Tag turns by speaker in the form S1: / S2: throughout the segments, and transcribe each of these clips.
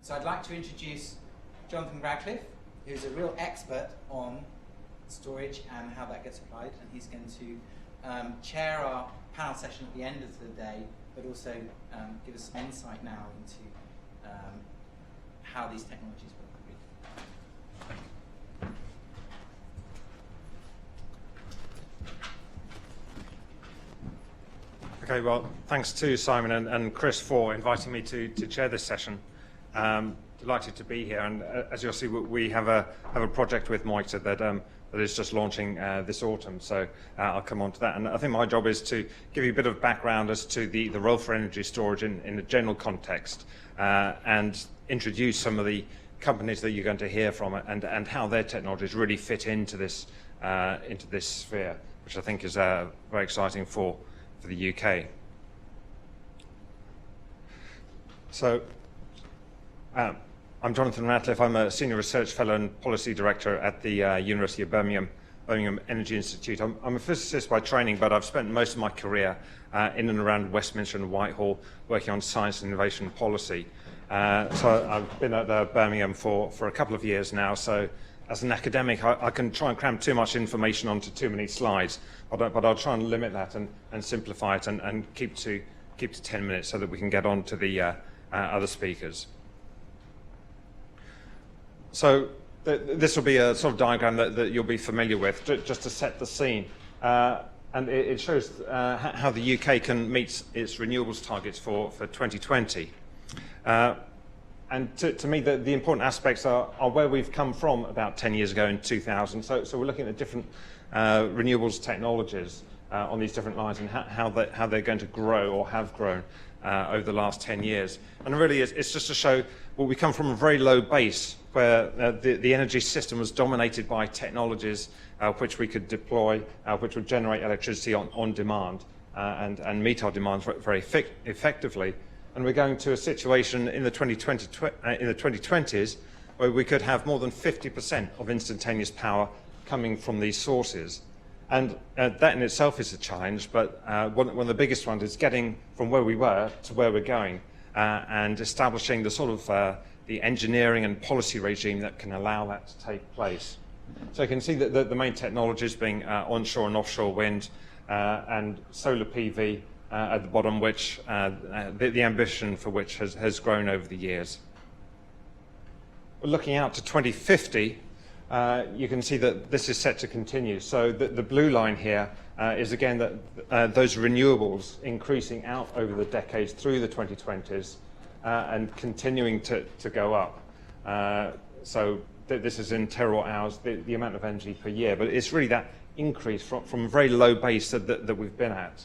S1: So I'd like to introduce Jonathan Radcliffe, who's a real expert on storage and how that gets applied, and he's going to chair our panel session at the end of the day, but also give us some insight now into how these technologies work.
S2: Okay, well, thanks to Simon and Chris for inviting me to chair this session. Delighted to be here, and as you'll see, we have a project with Moixa that is just launching this autumn. So I'll come on to that, and I think my job is to give you a bit of background as to the role for energy storage in a general context, and introduce some of the companies that you're going to hear from, and how their technologies really fit into this sphere, which I think is very exciting for the UK. So. I'm Jonathan Radcliffe. I'm a Senior Research Fellow and Policy Director at the University of Birmingham Energy Institute. I'm a physicist by training, but I've spent most of my career in and around Westminster and Whitehall working on science and innovation policy. So I've been at Birmingham for a couple of years now, so as an academic I can try and cram too much information onto too many slides, but I'll try and limit that and simplify it and keep to 10 minutes so that we can get on to the other speakers. So this will be a sort of diagram that you'll be familiar with, just to set the scene. And it shows how the UK can meet its renewables targets for 2020. And to me, the important aspects are where we've come from about 10 years ago in 2000. So we're looking at different renewables technologies on these different lines, and how they're going to grow or have grown over the last 10 years. And really, it's just to show, well, we come from a very low base where the energy system was dominated by technologies which we could deploy, which would generate electricity on demand and meet our demands very effectively. And we're going to a situation in the 2020s where we could have more than 50% of instantaneous power coming from these sources. And that in itself is a challenge, but one of the biggest ones is getting from where we were to where we're going, and establishing the sort of the engineering and policy regime that can allow that to take place. So you can see that the main technologies being onshore and offshore wind and solar PV at the bottom, which the ambition for which has grown over the years. Looking out to 2050, you can see that this is set to continue. So the blue line here is again that those renewables increasing out over the decades through the 2020s and continuing to go up. So this is in terawatt hours, the amount of energy per year, but it's really that increase from a very low base that we've been at.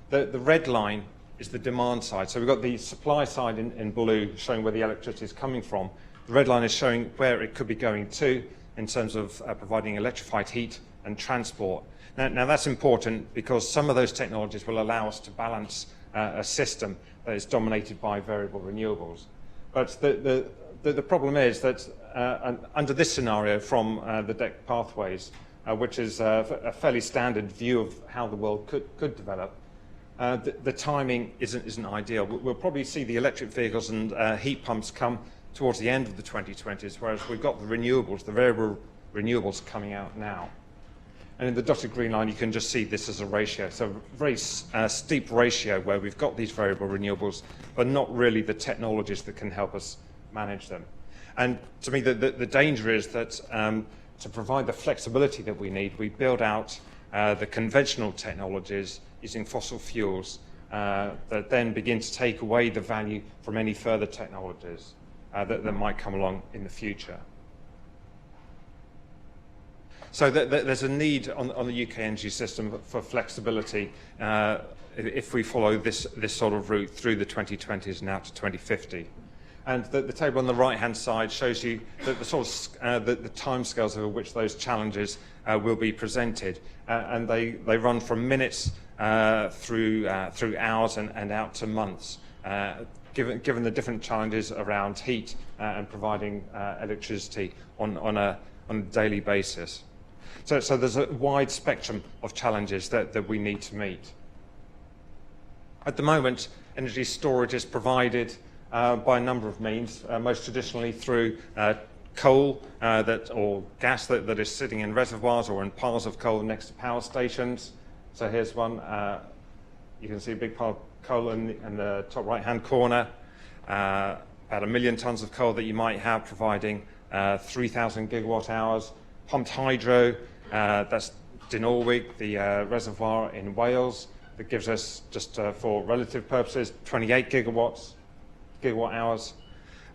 S2: The red line is the demand side. So we've got the supply side in blue showing where the electricity is coming from. The red line is showing where it could be going to in terms of providing electrified heat and transport. Now that's important because some of those technologies will allow us to balance a system that is dominated by variable renewables. But the problem is that under this scenario from the DEC pathways, which is a fairly standard view of how the world could develop, the timing isn't ideal. We'll probably see the electric vehicles and heat pumps come towards the end of the 2020s, whereas we've got the renewables, the variable renewables coming out now. And in the dotted green line, you can just see this as a ratio. So a very steep ratio where we've got these variable renewables, but not really the technologies that can help us manage them. And to me, the danger is that to provide the flexibility that we need, we build out the conventional technologies using fossil fuels that then begin to take away the value from any further technologies that might come along in the future. So there's a need on the UK energy system for flexibility if we follow this sort of route through the 2020s and out to 2050. And the table on the right-hand side shows you the sort of the timescales over which those challenges will be presented, and they run from minutes through hours and out to months. Given the different challenges around heat and providing electricity on a daily basis. So there's a wide spectrum of challenges that we need to meet. At the moment, energy storage is provided by a number of means, most traditionally through coal or gas that is sitting in reservoirs or in piles of coal next to power stations. So here's one. You can see a big pile of coal in the top right-hand corner. About 1 million tons of coal that you might have, providing 3,000 gigawatt hours. Pumped hydro, that's Dinorwig, the reservoir in Wales, that gives us, just for relative purposes, 28 gigawatt hours.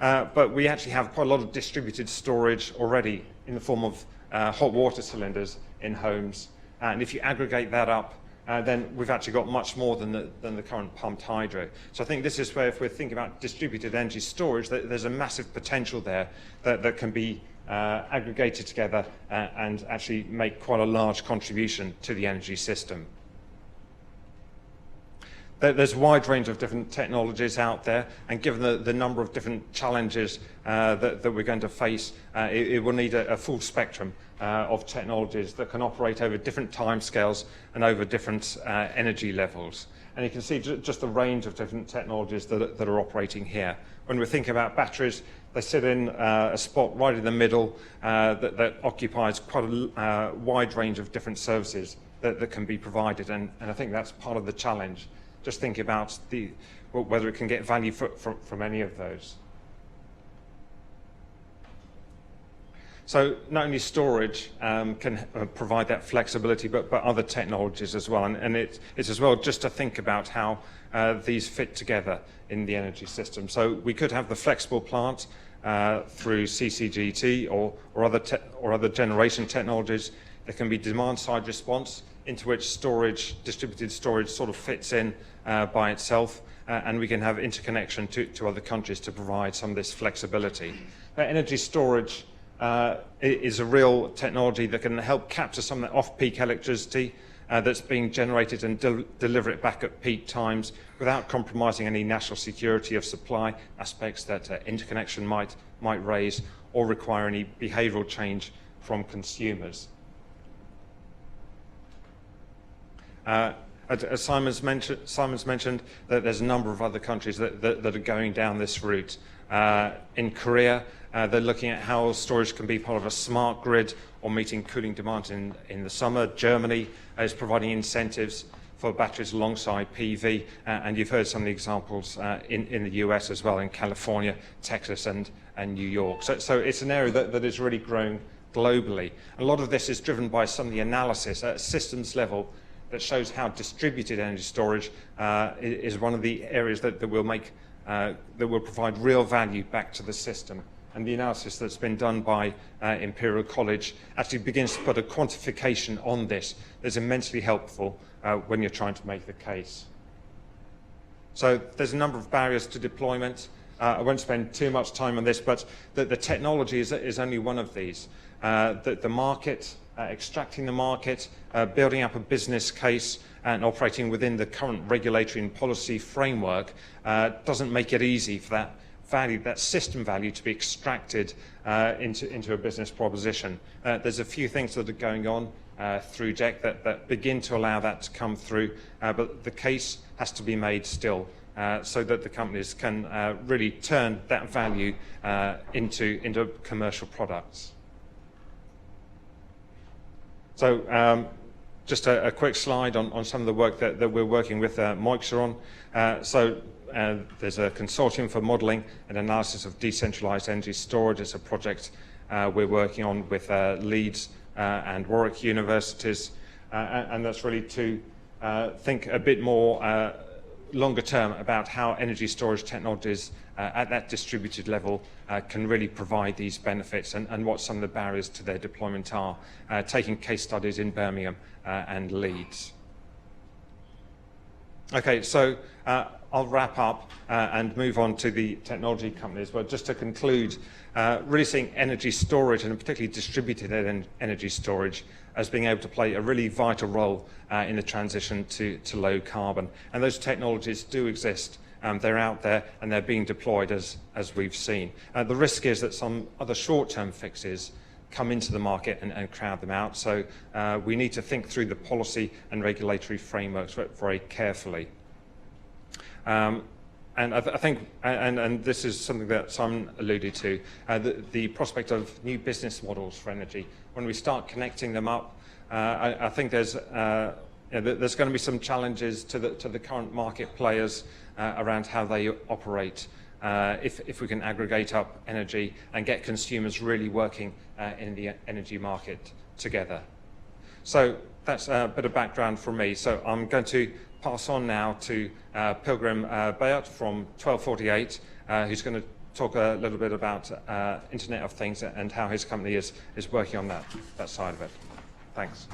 S2: But we actually have quite a lot of distributed storage already in the form of hot water cylinders in homes. And if you aggregate that up, then we've actually got much more than the current pumped hydro. So I think this is where, if we're thinking about distributed energy storage, there's a massive potential there that can be aggregated together and actually make quite a large contribution to the energy system. There's a wide range of different technologies out there, and given the number of different challenges that we're going to face, it will need a full spectrum of technologies that can operate over different timescales and over different energy levels. And you can see just the range of different technologies that are operating here. When we're thinking about batteries, they sit in a spot right in the middle that occupies quite a wide range of different services that can be provided, and I think that's part of the challenge. Just think about whether it can get value from any of those. So not only storage can provide that flexibility, but other technologies as well. And it's as well just to think about how these fit together in the energy system. So we could have the flexible plant through CCGT or other generation technologies. There can be demand-side response, into which distributed storage sort of fits in by itself, and we can have interconnection to other countries to provide some of this flexibility. Energy storage is a real technology that can help capture some of the off-peak electricity that's being generated and deliver it back at peak times without compromising any national security of supply aspects that interconnection might raise, or require any behavioural change from consumers. As Simon's mentioned, that there's a number of other countries that are going down this route. In Korea, they're looking at how storage can be part of a smart grid or meeting cooling demand in the summer. Germany is providing incentives for batteries alongside PV, and you've heard some of the examples in the US as well, in California, Texas, and New York. So it's an area that is really growing globally. A lot of this is driven by some of the analysis at systems level that shows how distributed energy storage is one of the areas that will provide real value back to the system. And the analysis that's been done by Imperial College actually begins to put a quantification on this that's immensely helpful when you're trying to make the case. So there's a number of barriers to deployment. I won't spend too much time on this, but the technology is only one of these. The market, extracting the market, building up a business case, and operating within the current regulatory and policy framework doesn't make it easy for that value, that system value, to be extracted into a business proposition. There's a few things that are going on through DEC that begin to allow that to come through, but the case has to be made still so that the companies can really turn that value into commercial products. So just a quick slide on some of the work that we're working with Moixa on. There's a consortium for modelling and analysis of decentralised energy storage. It's a project we're working on with Leeds and Warwick universities, and that's really to think a bit more longer term about how energy storage technologies at that distributed level can really provide these benefits, and what some of the barriers to their deployment are, taking case studies in Birmingham and Leeds. Okay, so I'll wrap up and move on to the technology companies. But just to conclude, really seeing energy storage, and particularly distributed energy storage, as being able to play a really vital role in the transition to low carbon. And those technologies do exist. They're out there and they're being deployed as we've seen. The risk is that some other short-term fixes come into the market and crowd them out. So we need to think through the policy and regulatory frameworks very carefully. And I think, and this is something that Simon alluded to, the prospect of new business models for energy. When we start connecting them up, I think there's going to be some challenges to the current market players around how they operate. If we can aggregate up energy and get consumers really working in the energy market together. So that's a bit of background from me. So I'm going to pass on now to Pilgrim Bayat from 1248, who's going to talk a little bit about Internet of Things and how his company is working on that side of it. Thanks.